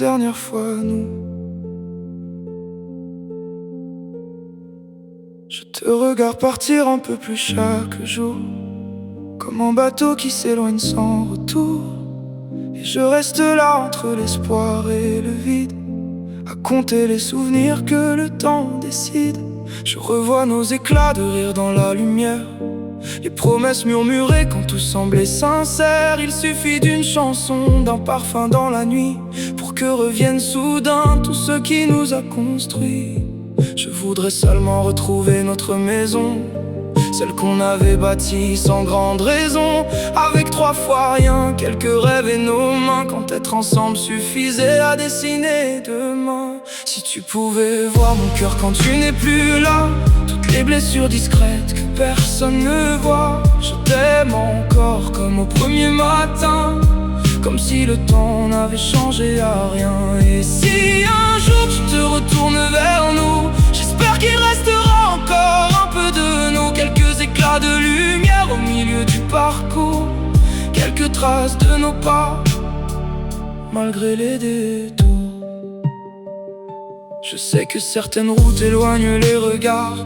dernière fois, nous. Je te regarde partir un peu plus chaque jour, comme un bateau qui s'éloigne sans retour. Et je reste là entre l'espoir et le vide, à compter les souvenirs que le temps décide. Je revois nos éclats de rire dans la lumière, les promesses murmurées quand tout semblait sincère. Il suffit d'une chanson, d'un parfum dans la nuit, pour que revienne soudain tout ce qui nous a construits. Je voudrais seulement retrouver notre maison, celle qu'on avait bâtie sans grande raison, avec 3 fois rien, quelques rêves et nos mains, quand être ensemble suffisait à dessiner demain. Si tu pouvais voir mon cœur quand tu n'es plus là, toutes les blessures discrètes que personne ne voit. Je t'aime encore comme au premier matin, comme si le temps n'avait changé à rien. Et si un jour tu te retournes vers nous, j'espère qu'il restera encore un peu de nous, quelques éclats de lumière au milieu du parcours, quelques traces de nos pas, malgré les détours. Je sais que certaines routes éloignent les regards,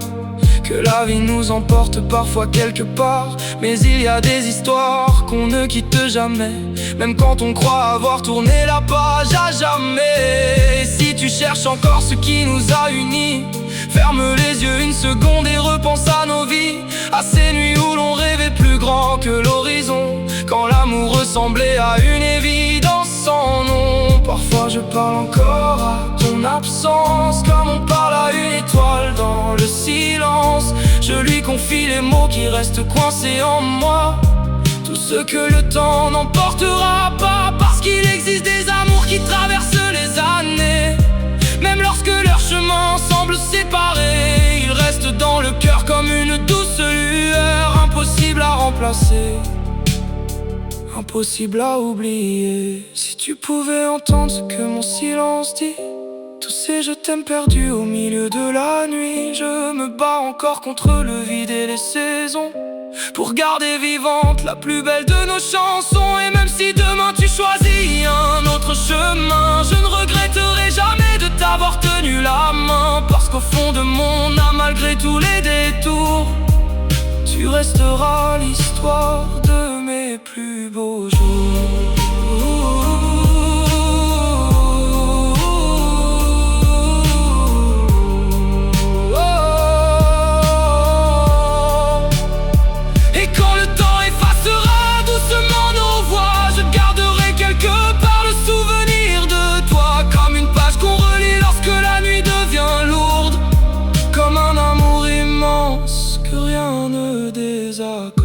que la vie nous emporte parfois quelque part, mais il y a des histoires qu'on ne quitte jamais, même quand on croit avoir tourné la page à jamais. Et si tu cherches encore ce qui nous a unis, ferme les yeux une seconde et repense à nos vies, à ces nuits où l'on rêvait plus grand que l'horizon, quand l'amour ressemblait à une évidence sans nom. Parfois je parle encore à ton absence, comme on parle à une étoile dans le silence. Je lui confie les mots qui restent coincés en moi, tout ce que le temps n'emportera pas, parce qu'il existe des amours qui traversent les années, même lorsque leur chemin semble séparé. Ils restent dans le cœur comme une douce lueur, impossible à remplacer, impossible à oublier. Si tu pouvais entendre ce que mon silence dit, tous ces je t'aime perdus au milieu de la nuit. Je me bats encore contre le vide et les saisons, pour garder vivante la plus belle de nos chansons. Et même si demain tu choisis un autre chemin, je ne regretterai jamais de t'avoir tenu la main, parce qu'au fond de mon âme, malgré tous les détours, tu resteras l'histoire de mes plus beaux jours. Que rien ne désaccord.